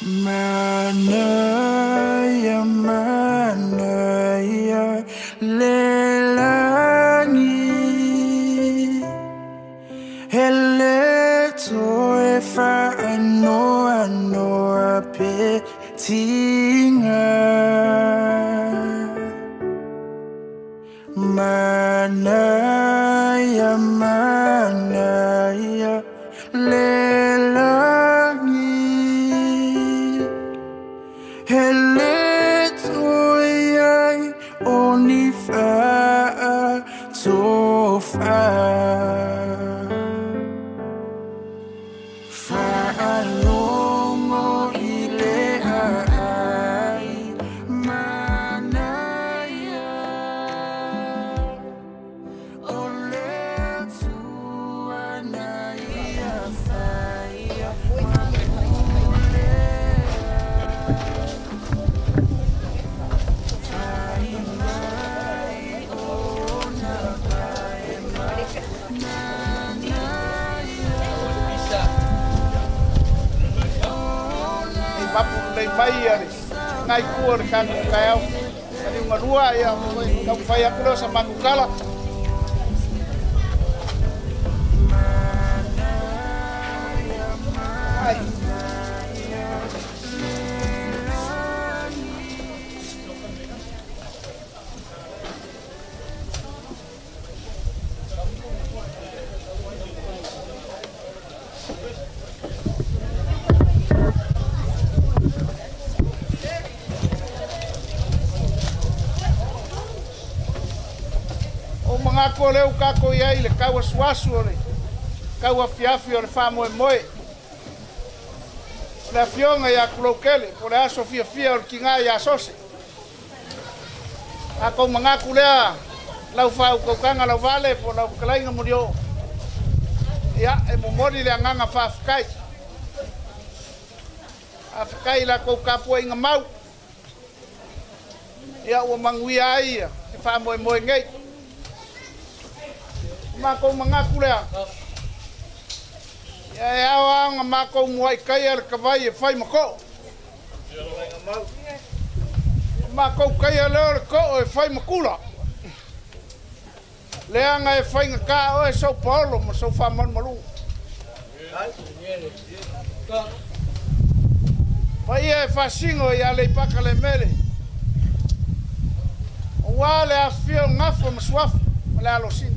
Manaya, manaya, lelangi. Hele toe fa ano apetinga. Manaya, manaya, lelangi. Hele toe onifa tofa. Fa'alongo ile ai manaya ole tuanaya faya mamule fa'ilai ona papu nei mai ali ngai kuor kan kau ani ngarua ya kau fai aku lo sama kukala ai Ako leu kako ia ile kau suasu ole kau afiafi ole fa moe moe la fionga ya kulokele por aso fia ole kinga ya sose ako mangaku lea lau fa ko kanga lau vale por lau kalainga murio ya e momori le nganga fa afkai la ko kapo inga mau ya o mangui ai fa moe moe ngai mako mangaku lea ya wanga mako muai kai al kavai e fai mako mako kai al ko e fai makula leanga e fai ngaka o e so paulo mo so fa man malu pai e fasingo ya le pakale mele wale afio ngafo mswaf le alosin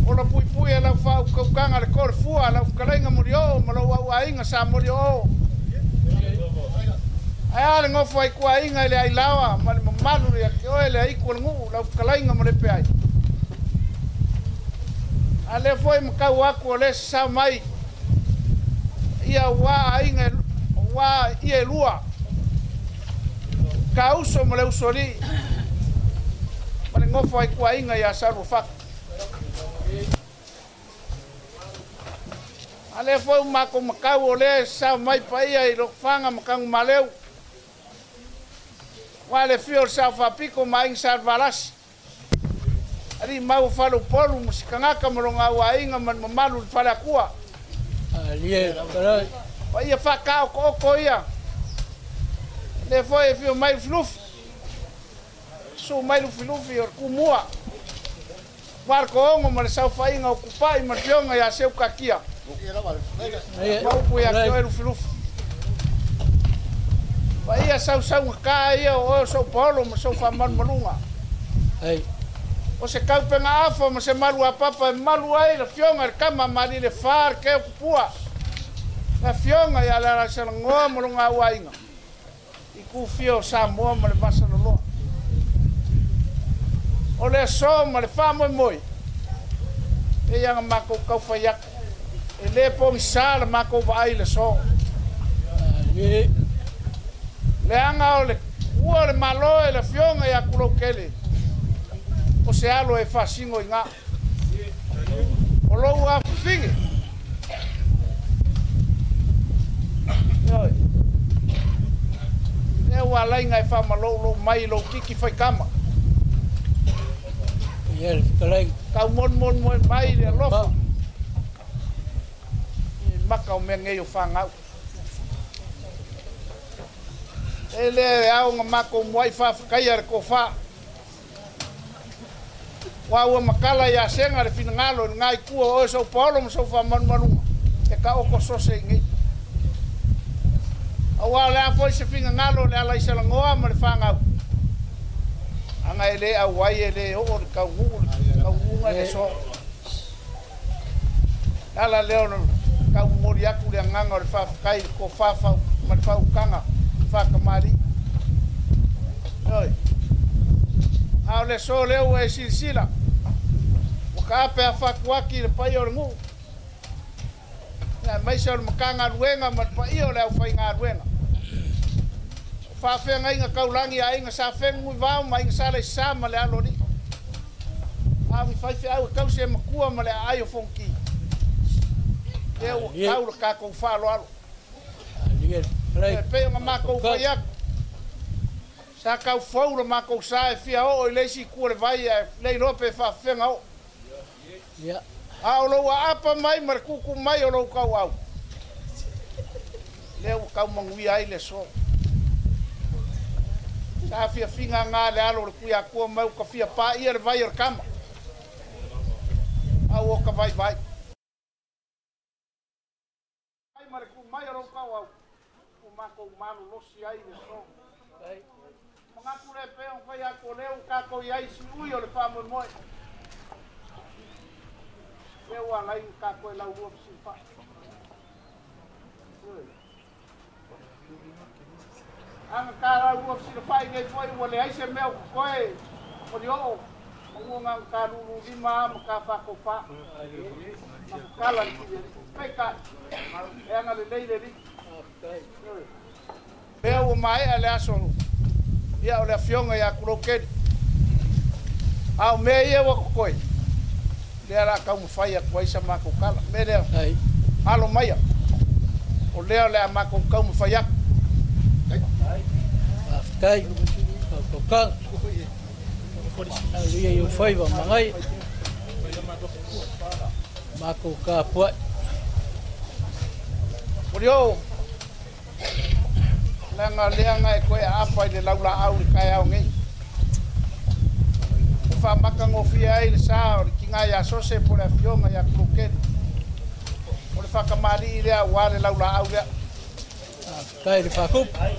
ola pui ala fa ukanga le korfu ala kalainga murio malo wa inga sa murio ai ngo foi kwa inga ile ai lawa mal malu ya ke ole ai ko ngu la kalainga mo le pe ai ale foi mka wa ko le sa mai ia wa inga wa ia lua ka uso mo le usori mal ngo foi kwa inga ya sa rufa ale foi mako makau ole sa mai pai ai ro fanga makang maleu wale fio sa fa pico mai sa valas ali mau falo polu musikanga moronga wa inga man malu fala kua ali para pai fa ka ko ia le foi fio mai fluf so mai fluf ia kumua Marco ongo ma sa fa inga okupai ma fionga ya seu kakia mau puya ke eru fluf vai ia sau ka ia o so polo ma so fa man malunga ai o se kau penga afo ma se malu apapa malu ai la fionga kama mali le far ke okupua la fionga ya la se ngo malunga wainga iku fio sa mo ma le basa no o le so ma le fa mo moi e yang mako kau fayak e le pong sala mako vai le so le anga o le ua le malo e le fionga ya kulokele o se alo e fasingo inga o lo ua fingi e ua lainga e fa malo mai lo kiki fai kama Yes, kaleng. Kau mon mai le lofa. Maka o mea ngei o whangau. Ele au nga mako mwai fa kai ar ko fa. Wa wa makala ya senga le fina ngalo ngai ku o so polo mo so fa manu. E ka o ko so se ngi. Awa le afo se fina ngalo le ala isa ngoa mo le fa ngau. Anga ele au wai ele o ka ngunga le so. Ala leo no ka mori aku le nganga le fa kai ko fa ma fa ukanga. Whakamari. Oi. Au le so leo e silsila. O ka ape a whakuaki le pai o rengu. Nā maisa o le makanga ruenga ma pai o le au whai ngā ruenga. Whawhenga inga kaulangi a inga sa whengu i wau ma inga sa le sa ma le alo ni. Au i whaiwhi au e kause e makua ma le aio fonki. Leo kau le kako whalo alo. Pe nga mako fayak sa ka fo le mako sa e fia o le si ku le vai le rope fa fenga o ya a o lo apa mai mar ku mai o lo ka wa le o ka mangui ai le so sa fia finga nga le alo le ku ya ku mai ka fia pa i le vai o kama a o ka vai ai mar ku mai o lo ka wa mako manu losi ai le so. Ai. Mga kule pe on fai a koleu ka ko ia si ui o le fa mo moi. Eu ala in ka ko la uo si fa. Ang ka la uo si fa ngai foi mo le ai se meu ko e. O dio o nga ka lu lima ka fa ko fa. Kala ni. Peka. E nga le le Pea mai ale aso ia ole afionga ia kroket au me ia wa koi le ala ka mo fai a koi sa mako kala me le ai alo mai o le ale mako ka mo fai a kai ko ka ia yo fai va mangai mako ka puat Orio Lenga e koe apa i le laula au le kai au ngai. Fa maka ngofia ai le sa o le kinga ia sose po le fionga ia kroket. O le whakamari i lea ua le laula au lea. Kai le whakup. Kai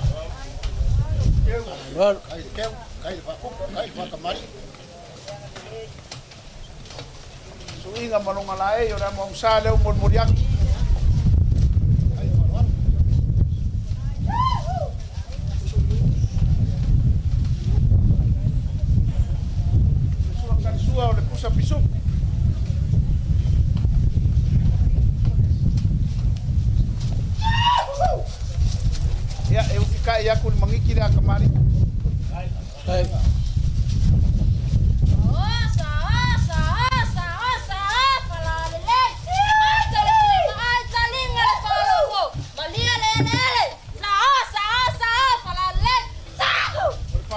le whakup, kai le whakamari. So inga malonga la e o le mo sa leo mo moriaki. O le pusa pisu. Ya, eu fica ia ku mangiki le akamari. Ai.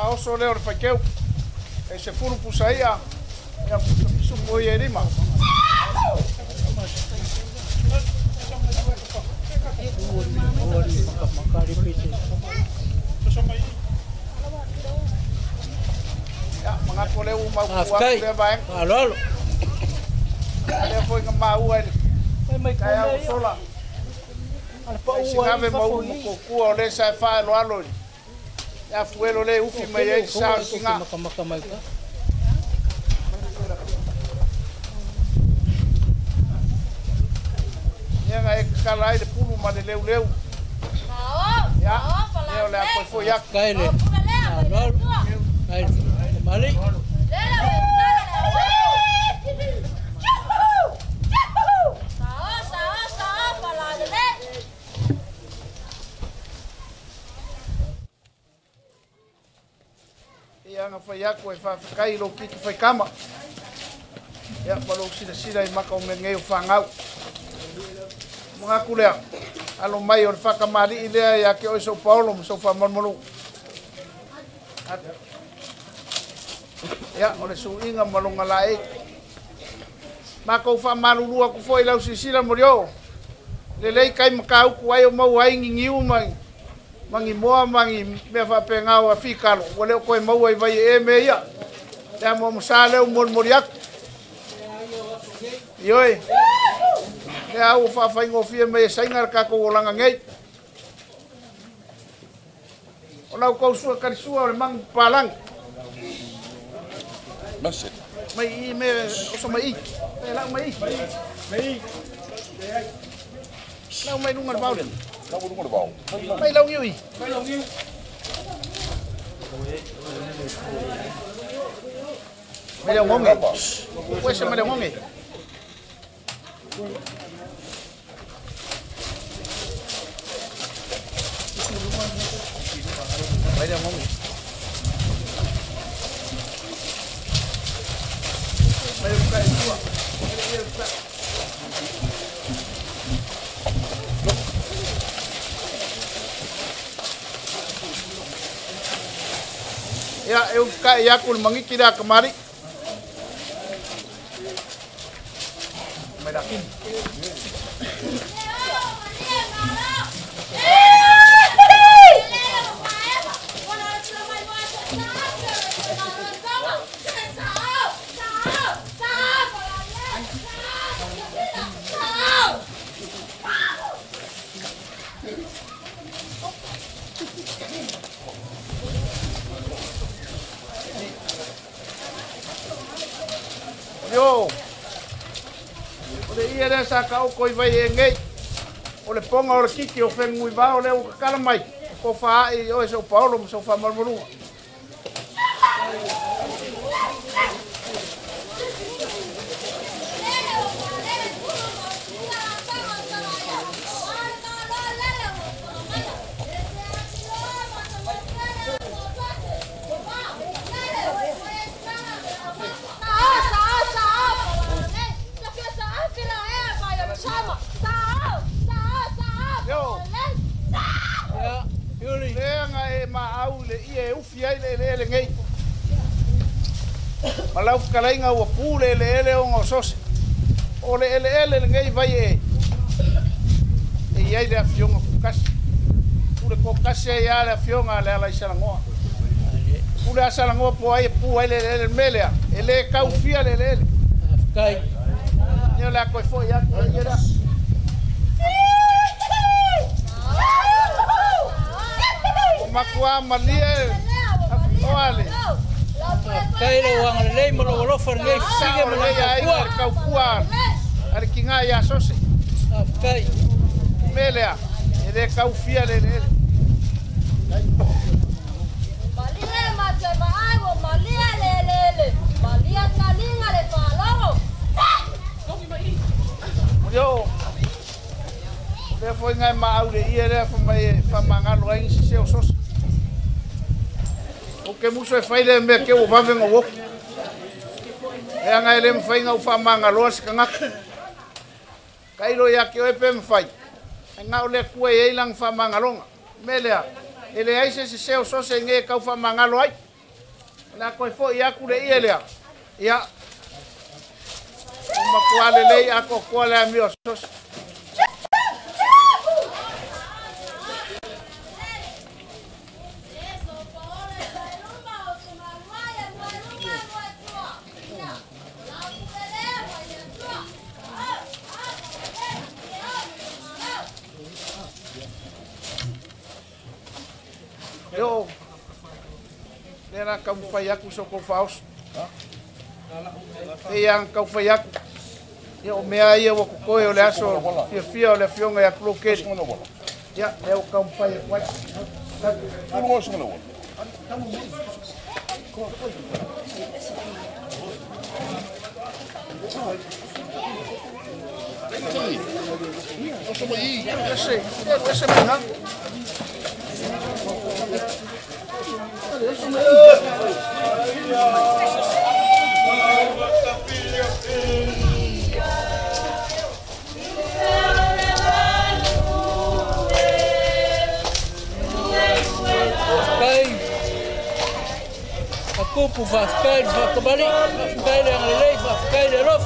Oso leo le faikeu. E se furu pusa ia. Ya pisu moi e rima. Ya, mga kole umau kuwa le baeng. Alo. Le foi nga mau ai. Mai kaya sola. Ala pa u ai mau ko kuwa le sa fa lo alo. Ya fuelo le ufi mai ai sa kinga. Mai ka. Nga e kalai le pulu ma le leu leu. Ya, leo le ako foi ya kaile. Kaile. Mali. Ia nga foi ya ko e fa kai lo ki foi kama. Ya palo sida i maka o mengeu fangau. Mga kulea alo mai o whakamari i lea ia ke o São Paulo mo so whamonmonu ia o le suinga malonga lae mako whamarurua ku foi lau sisira morio le lei kai makau ku ai o mau ai ngingiu mai mangi moa mangi me fa penga wa fikalo ole ko mau ai vai e me ia ya mo sale o mon moriak yoi ya u fa fa ngofie me saingar ka ko langa ngei ona ko su ka su o mang palang Mas mai me o so mai la mai la mai nunga bauden não vou bom. mai long yui mai long ngonge wes mai long ngonge mai long ngonge mai buka dua ya eu kai yakul mangikira kemari medakin yo ole ia le sa ka o koi vai engei ole ponga o kiki o fengui va ole o kala mai ko fa e o so paulo so fa marmuru le ngei malau kalainga o pule le o ngos o le ngei vai e ia le afionga kukas pule ko kase ia le afionga le ala isala ngoa pule asala ngoa po ai pu ai le melea ele kau fia le kai ia la ko fo ia ia makua malie Olha. Kairo wang lei mo lo fer ngai sige mo ai kau kuar. Ar kinga ya sose. Kai. Melea. Ele kau fia le. Malia mate vai o malia le. Malia talinga le paloro. Yo. Le foi ngai mau le ia le fa mangalo ai se o sose. O que muso e fai le me ke o vave ngo e anga ele me fai nga ufa manga loas kanga kairo ya ke o pe me fai nga ole ku e lang fa manga longa melea ele ai se o so se nge ka ufa manga lo ai na ko fo ya ku le ele ya uma kwale le ako kwale ami o so yo nera kau fai aku so ko faus e yang kau fai aku yo mea ia wo ko o le aso fia o le fionga ya kloke ya eu kau fai kwai Não gosto não. Esse menino Aku pu vaskai kembali vaskai yang lelai vaskai lerof.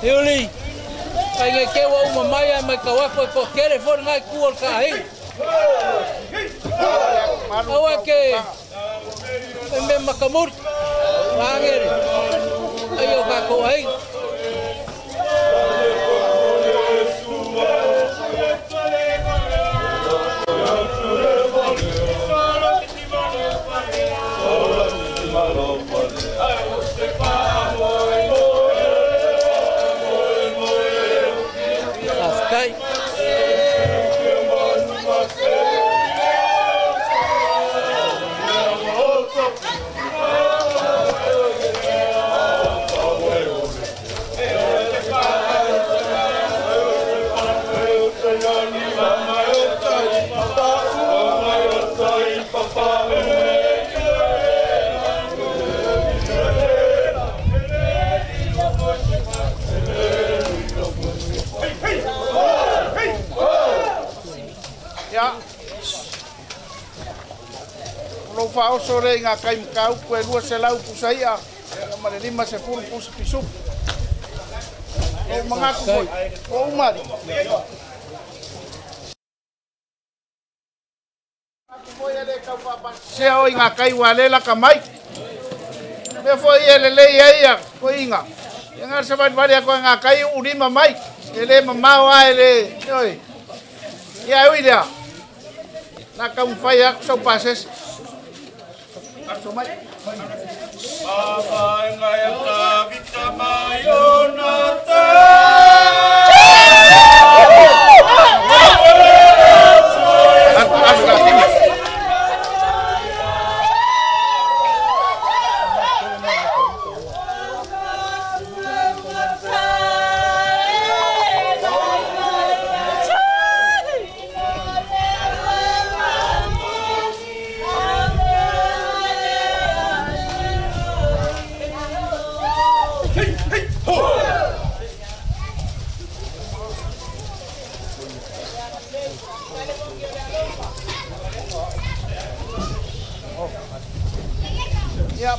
Iuli. Ai ngai ke wa uma mai ai mai kawapo ko kere for ngai kuol kai. Awa ke me makamur. Wangere. Ayo ka ko ai. Fao sore nga kai mkau kue lua se lau pusaia mare lima se furu pusa pisu o mangaku foi o umari se o nga kai walela kamai me foi ele le ia ko inga nga se vai varia ko nga kai urima mai ele mama wa ele oi ya uida na kam fai ak so pases Baba ngaya kita mayonata.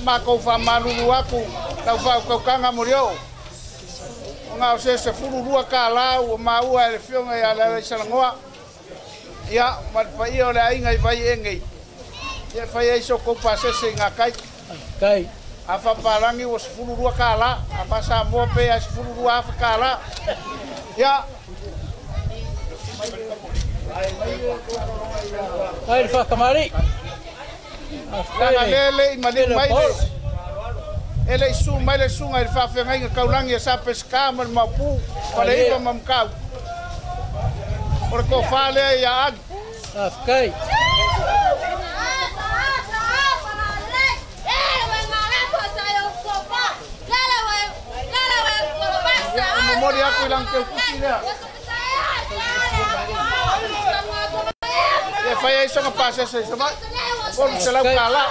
Mako fa manulu aku tau fa ko kanga morio nga se furu rua kala o mau ele fionga ya la salangoa ya mal pa io la inga vai engei ya fa iso ko pase se nga kai afa parangi os furu rua kala apa sa mo pe as furu rua fa kala ya ai fa kamari Nanga lele i mali mai ele su mai le sunga il fa fenga nga kaulangi sa pesca mal mapu pale iba mamkau por ko fale ya ag afkai memori aku ilang ke kusina ya faya iso nga pasa sa sama por selaw kala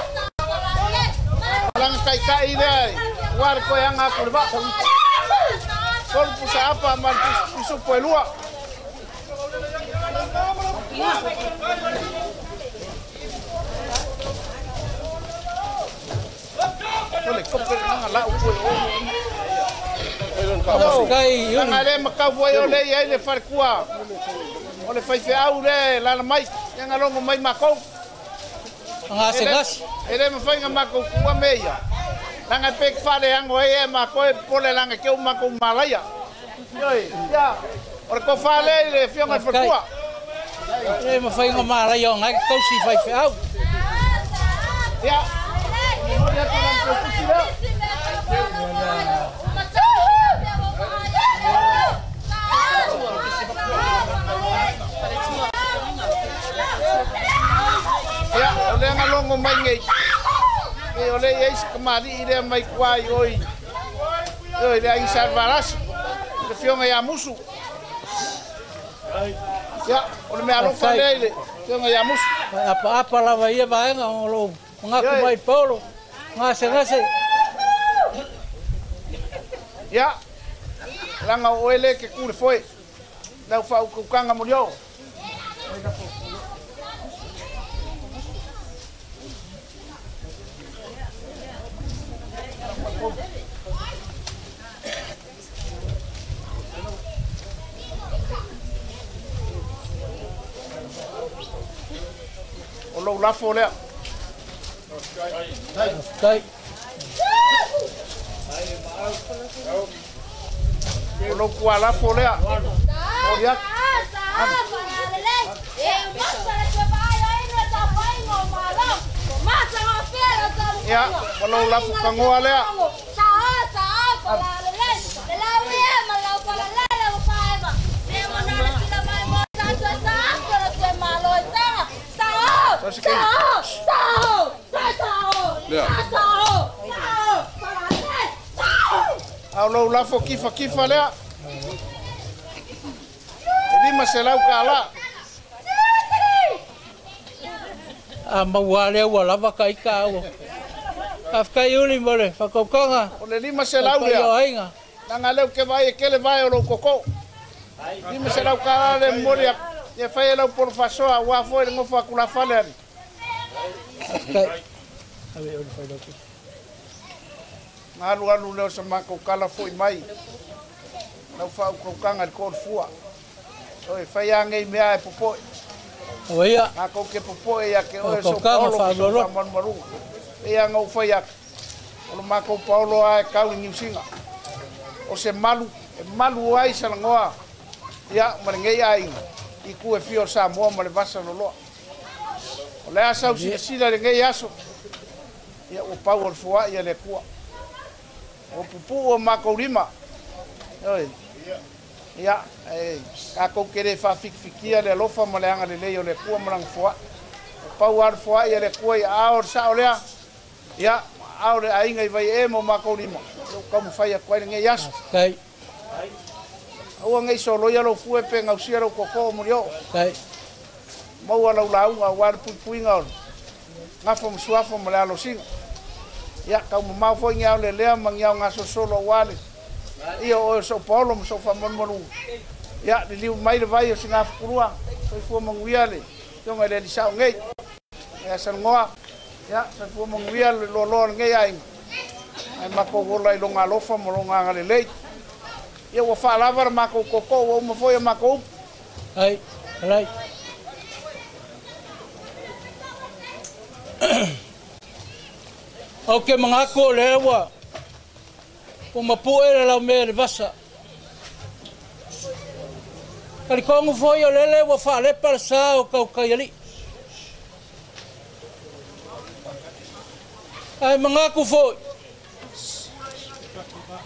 lang kai dai war ko yang aku ba por pusa apa man pisu pelua Oleh kopel nang la upo afkai nang ale makavoy ole ia le farkua ole fai fe au le la mai yang alongo mai mako ngas ele me fai mako kua meia nanga pek fale ang oe mako pole langa ke mako malaya yoi ya or ko fale le fianga farkua ele me fai malaya ngai ko si fai fe au ya dia tulang ke kusira ya ole ngalongo mai ngai e ole yes kemari ide mai kwai oi oi le ai salvaras le fionga ya musu ya ole me alo fale fionga ya musu apa lava ia vaenga lo ngaku mai polo ngase ya langa oele ke kule foi na fa ku kanga molio lo lafo le Kai. lo kwa lafo le ya ya lo lafo kangoa le Aulo lafo kifa lea. Ini maselau kala. Mawale wala baka ikaw. Afka yuli mole fakokanga. Ole lima selau lea. Nangaleu ke vai kele vai o koko. Ini maselau kala le mole ya fai la por faso a wa foi ngo fa kula faleri. Afka. Ave ol fai do. Alu leo sama ko kala foi mai. Nau fa ko kanga ko fua. Oi fai ange mea e popo. Oia. Ako ke popo ya ke o so Paulo man maru. E anga o fai ak. O mako Paulo ai kau ni singa. O se malu ai sa ngoa. Ya marengei ai. Iku e fio sa mo male basa lo. O le asa o sila le ngei aso. Ya o Paulo fua ya le kua. O pupu o makourima. Oi. Ya, ako kere fa fikia le lofa maleanga le leo le kua marang foa. O pau ar foa ia le kua ia aor sa olea. Ya, aor ainga i vai e mo makourima. O kamu fai a koe nge yasu. Kai. Aua ngai solo ia lo fue pe ngau sia lo koko mo rio. Kai. Mau ala ulaunga war puinga on. Ngafo msuafo mo le alo singa. Ya kau mau foi ngau le lea mangiau ngaso solo wale. Ia o so Paulo mo so fa mon. Ya di liu mai le vai o singa furua. Foi fu manguia le. Yo ngai le sa ngai. Ya san ngoa. Ya sa fu manguia le lo ngai ai. Ai mako gola i longa lofa mo longa ngale le. Ia wa fa lava mako koko o mo foi mako. Ai, alai. Okay, mga ko lewa. Kung mapuere la me vasa. Kali kongu foi o lele wa fa le para sa o kau kayali. Ai mga ko foi.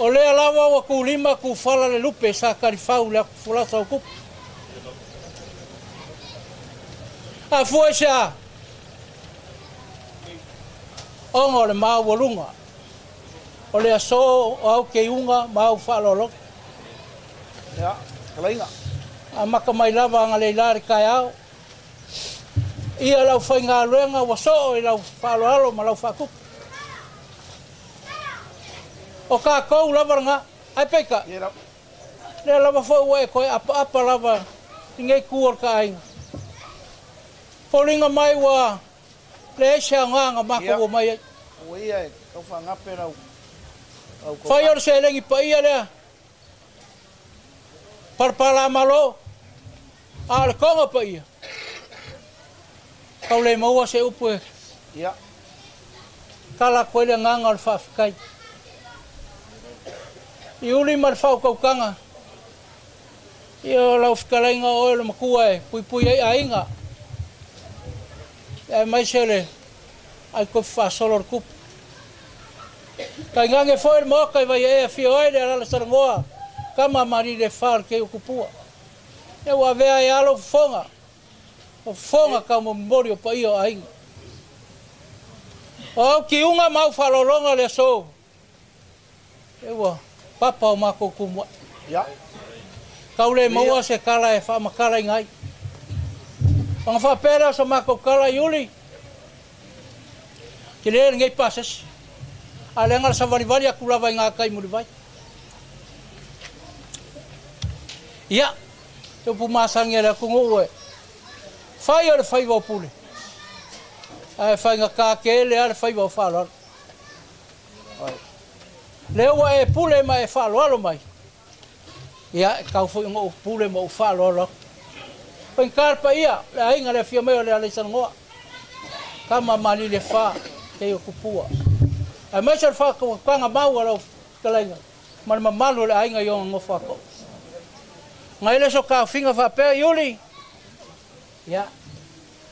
O le alawa wa ku lima ku fala le lupe sa kali fau le fula sa ku. A foi xa. Ongo le mau walunga. O le aso au ke unga mau whalolo. Ya, kalainga. A maka mai lava nga le lari kai au. Ia lau whai ngā luenga waso i lau whalolo ma lau whakup. O ka kou lava nga, ai peika. Le lava whai ue koe apa lava ngei kuor ka ainga. Polinga mai wa le esia nganga mako o mai. O ia e, kau wha ngape rau. Whai ora se lengi pa ia lea. Parpala malo. Ale konga pa ia. Kau le maua se upu e. Ia. Kala koe le nganga o le whaafikai. I uli ma le whaukau I o lau whikalainga o le makua e. Pui ai ainga. E mai se le. Ai koe whaasolo le kupu. Kai ngange foi mo kai vai e fio ai le ala sarangoa. Kama mari le far ke kupua. E wa vea e alo fonga. O fonga ka mo morio pa io ai. O ki unga mau falolonga le so. E wa papa o mako kumu. Ya. Kaule mo se kala e fa makala ngai. Ang fa pera so mako kala yuli. Kile ngai passes. Alenga sa vari aku lava ngā kai muri vai. Ia, te pumasangi ala kungu e. Fai ole fai wau pule. Ai fai ngā kāke le ale fai wau whalor. Lewa e pule ma e whaloro mai. Ia, kau fai ngā pule ma u whaloro. Pai karpa ia, le ainga le fia meo le ale sangoa. kama mali le fa ke o kupua ai mai sa fa ko panga mau alo kalenga mal malu le ainga yo ngofa ko ngai le so ka finga fa pe yuli ya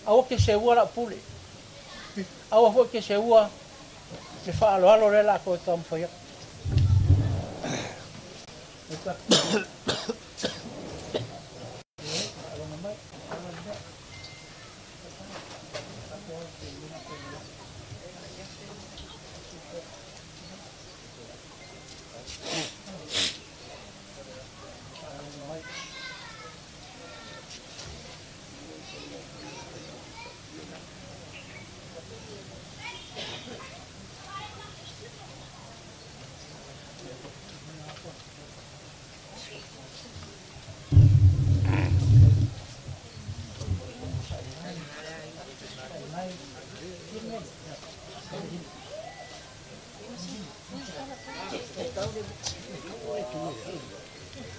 au ke se ua la pule au fo ke se ua le fa alo le la ko tam fa ya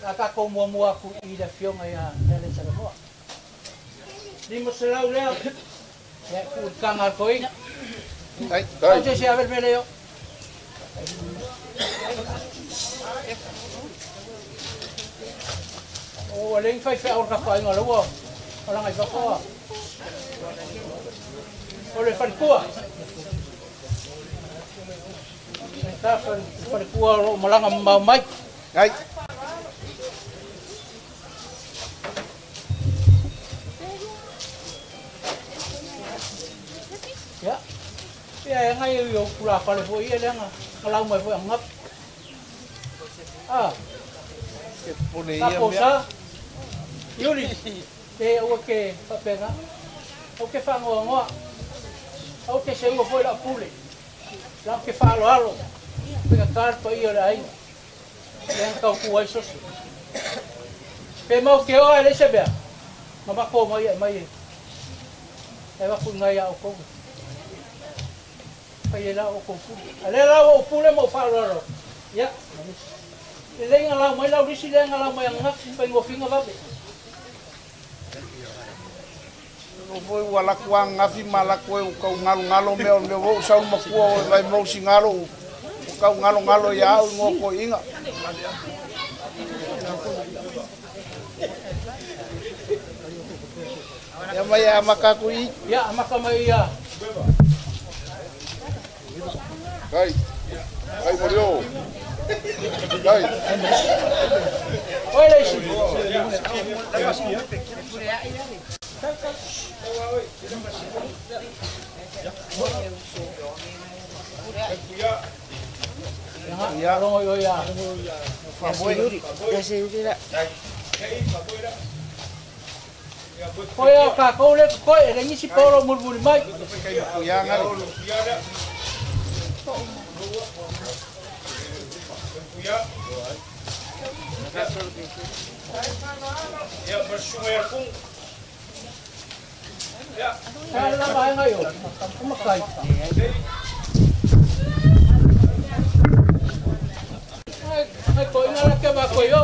Aka ko mua ku I da fionga ya nele sa mo. Di mo se lau leo. Ya ku kanga ko I. Ai, Ai se a ver me leo. O leng fai fa or ka fa ngalo wo. Ora ngai fa ko. O le fan kua. Ta fan kua lo malanga mai. Ai. Ya. Ya ngai yo kula pale fo ia lenga. Kalau mai fo ngap. Ah. Ke pone ia. Taposa. Yuli. Te o ke papenga. O ke fa ngo. O ke se o fo la pule. La ke fa lo alo. Pega carto ia la ai. Yang kau kuai sos. Pe mau ke o ele se bea. Ma ko mai mai. E va ku ngai au ko. Pai la o ko pu. Ale la o pule mo fa lo. Ya. Le ngala mai la risi le ngala mai ngak pai ngo finga va. No foi wala kuang ngafi malaku e kau ngalo meo le wo sa mo kuo vai mo singalo. Kau ngalo ya ngoko inga. Ya maya makaku I. Ya makamai ya. Kai. Kai Mario. Kai. Oi leisi. Ya rongo yo ya. Ya sendiri. Koi ka ko le koi le ni si poro murburi mai. Ya ngalo. Ya bersuara pun. Ya. Ala ba ngayo. Kumakai. Ai ko ina la ke ba ko yo.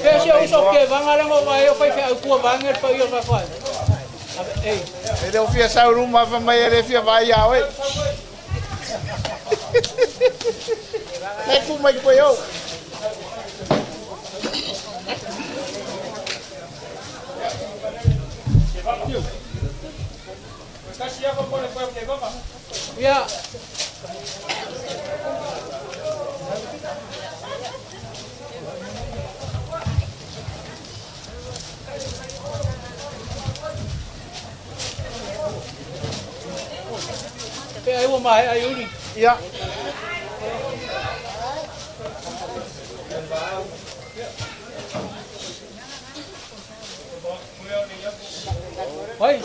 Kesi uso ke bangala ngo ba yo pai fa ku bangel pa yo fa fa. Ei, Ele ofia sa rumah fa mai ele fia vai ya we. Leku mai ko yo. Kasih apa boleh kau ke bapa? ya. Ai wo mai ai uni. Ya. Oi.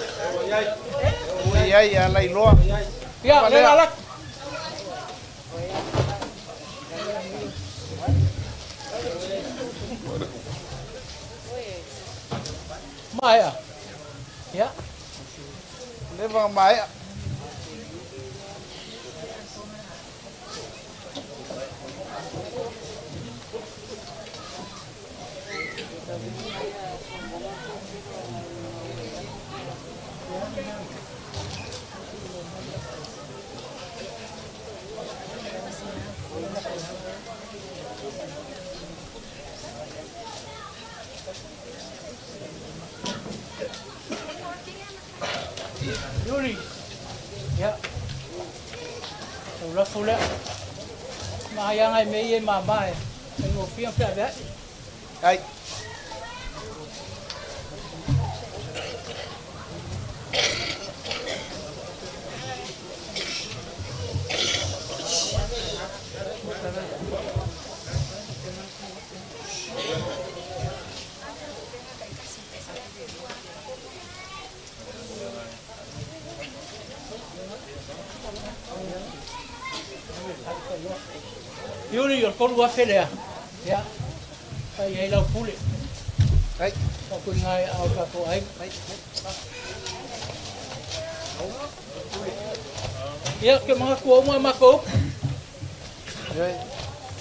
Ya lai loa. Ya, le alak. Mai à? Ya. Leva mai. Yuri. Ya. Ora fule. Mahayang ay may mama eh. Ang opiang pia. Ai. Yuri yor koru wa felea. Ya. Ai lau pule. Ai. Aku ngai au ka ko ai. Ya ke mga ko mo mako.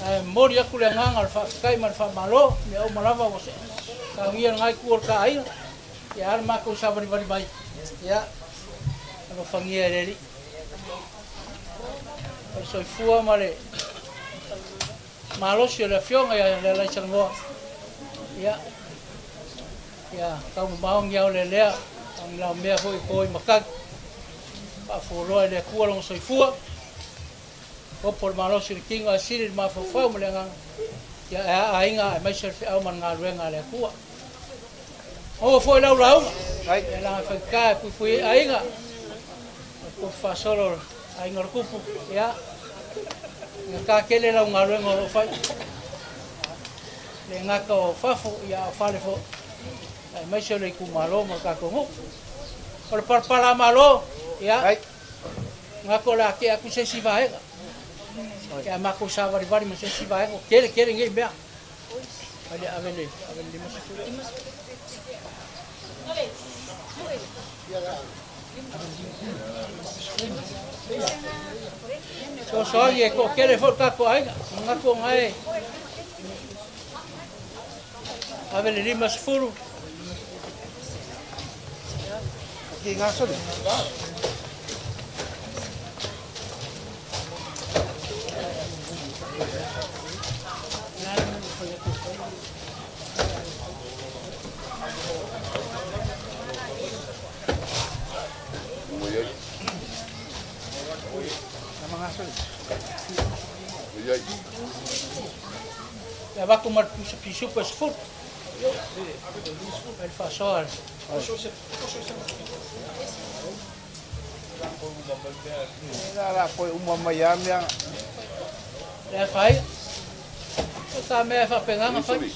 Ai mori aku le ngang alfa kai mal fa malo, me au malava wo se. Ka ngia ngai ku ka ai. Ya ar mako sabari bari bai. Ya. Ano fangia reri. Ai soi fua male. Malo si le fionga ya le lai changoa. Ya. Ya, kau mau ngiau le lea, ang lau mea hoi koi makag. Pa furoi le kua long soi fua. O por malo si kingo a siri ma fofau mo le ngang. Ya ainga mai ser fi au man nga ruenga le kua. O foi lau lau. Ai. E la fa ka pu ainga. Ko fa solo ainga kupu ya. Ka kele la nga ruenga o fai. Le nga ko fafu ya fale fo. Ai mai se le ku malo mo ka ko ho. Por para malo ya. Ai. Nga ko la ke aku se si vai. Ya ma ko sa vari vari mo se si vai. Kele ngai bea. Ale avele mas. So ye ko kele fo ka ko ai. Nga ko ngai. Avele limas furu. Ki ngaso ni. Nama ngaso ni. Ya va comer pisu pues fut. El fasol. Era foi uma manhã minha. Le fai. Tá me fa pegar ma fai.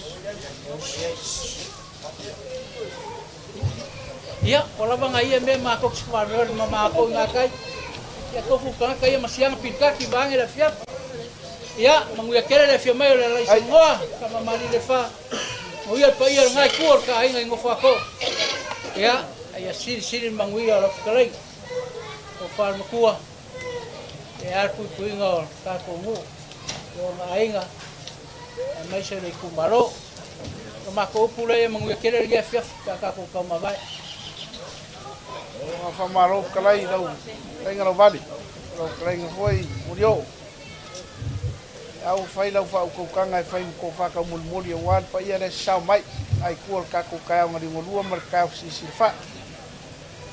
Ya, ola bang ai me ma ko skwaror ma ko ngakai. Ya ko fu ka kai masiang pinka ki bang era fiat. Ya, manguya kere le fio mai le lai ngoa, kama mali le fa. Moia pa ia ngai kuor ka ai ngai ngofa ko. Ya, ai siri manguya la kalai. O far makua. E ar pu ngor ka ko mu. Yo ngai nga. Mai se le ku maro. Ko ma ko pula e manguya kere le fia ka ko ka ma vai. O fa maro kalai dau. Kai ngalo vali. Ro kai ngoi murio. Au fai lau fa ko kanga fai ko fa ka mulmuli wan pa ia le sau mai ai kuol ka ko ka ngari ngolua mar ka si fa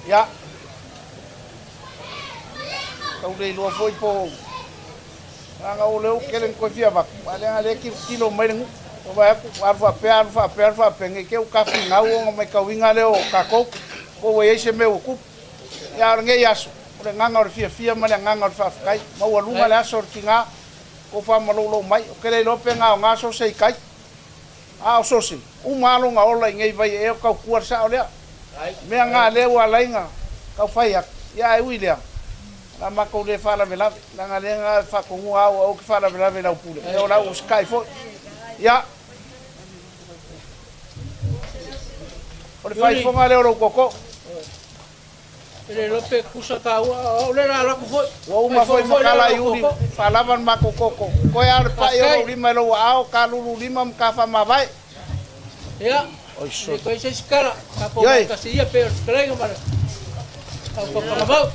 ya kau dei lo foi po anga o leu kelen ko fia bak ale ale kilo mai ngu o ba arfa pe nge ke o ka fi ngau o mai ka winga le o ka ko we se me o ku ya nge yaso o nganga o fia ma nganga o fa kai ma o lunga le aso kinga ko fa malolo mai o kele lo pe nga so sei kai a so si u malo nga ola ngai vai e ka kuar sa olia me nga le wa lainga ka fai ya e William la ma ko le fa la vela la nga le nga fa ko ngua o fa la vela pule e ola o sky fo ya o le fai fo nga le o koko Ele lope kusa ka o le la ko foi. O uma foi makala yuri falavan makoko. Ko ya pa yo lima lo ao ka lulu lima ka fa mavai. Ya. Oi so. Ko ese skara ka po ka se ia pe trega mara. Ka ko pa mau.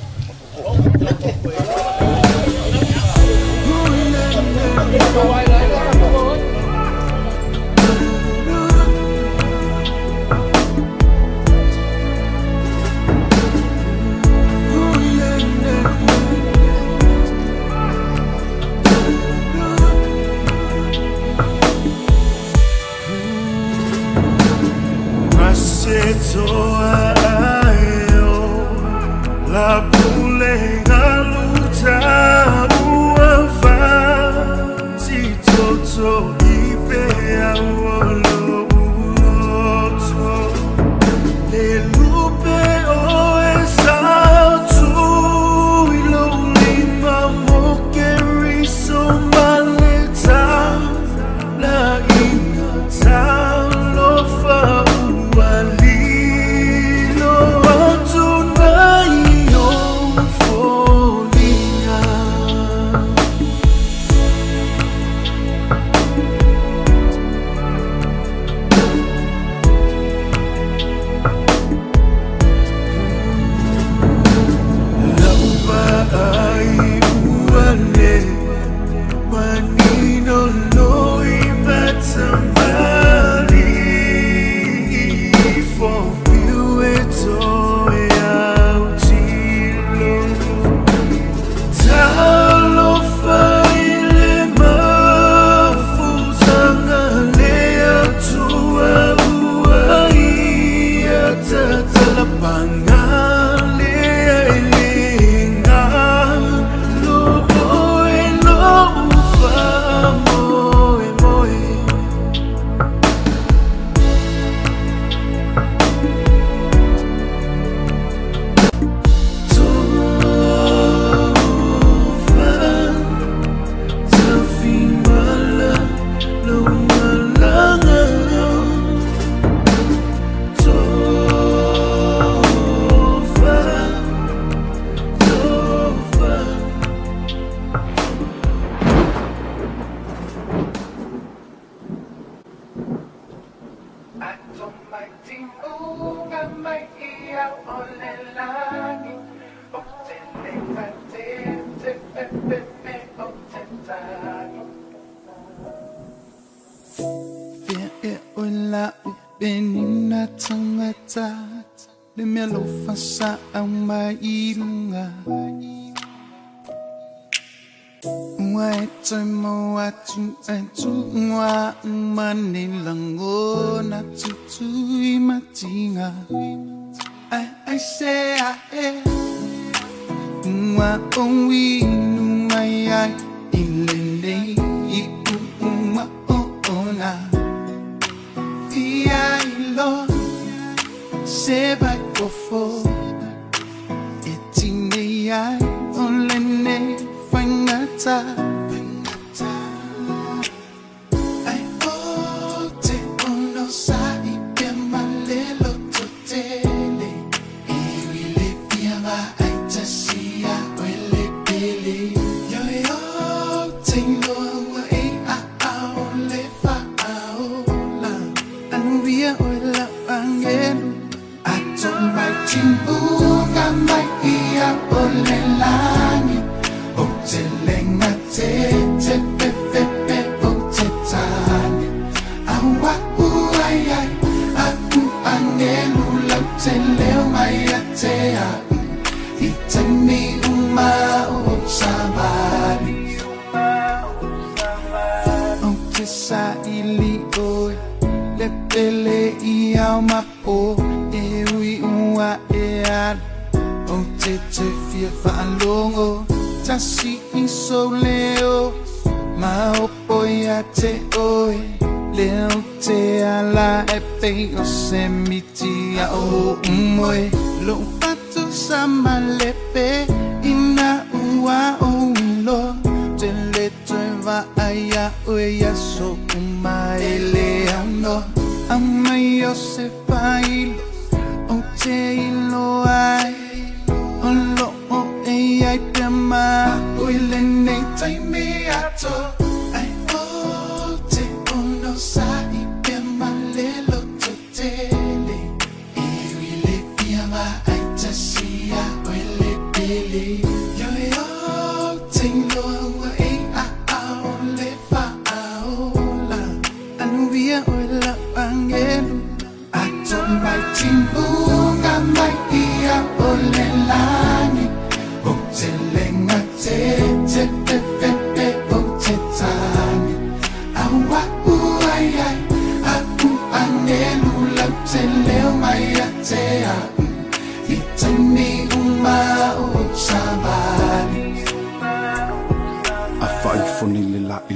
Itani umao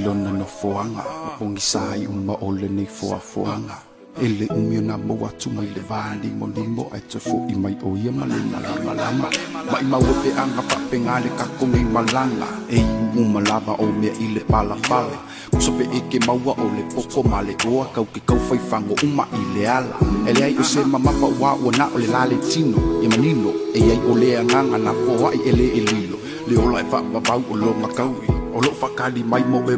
lona no foanga o ngisai uma ole nei foanga ele umiona mo atu mai le vali mo limo ai te fo I mai o ia malama mai mawe anga papenga le kakongi malanga e uma lava o me ile pala kusope ike maua o le poko male oa kau ke kau fai fango uma ile ala ele ai o se mamapa wa na o le lale tino e manino e ai o le anganga na foa I ele lilo le ola e fa babau o lo makau o lo fakali mai mo e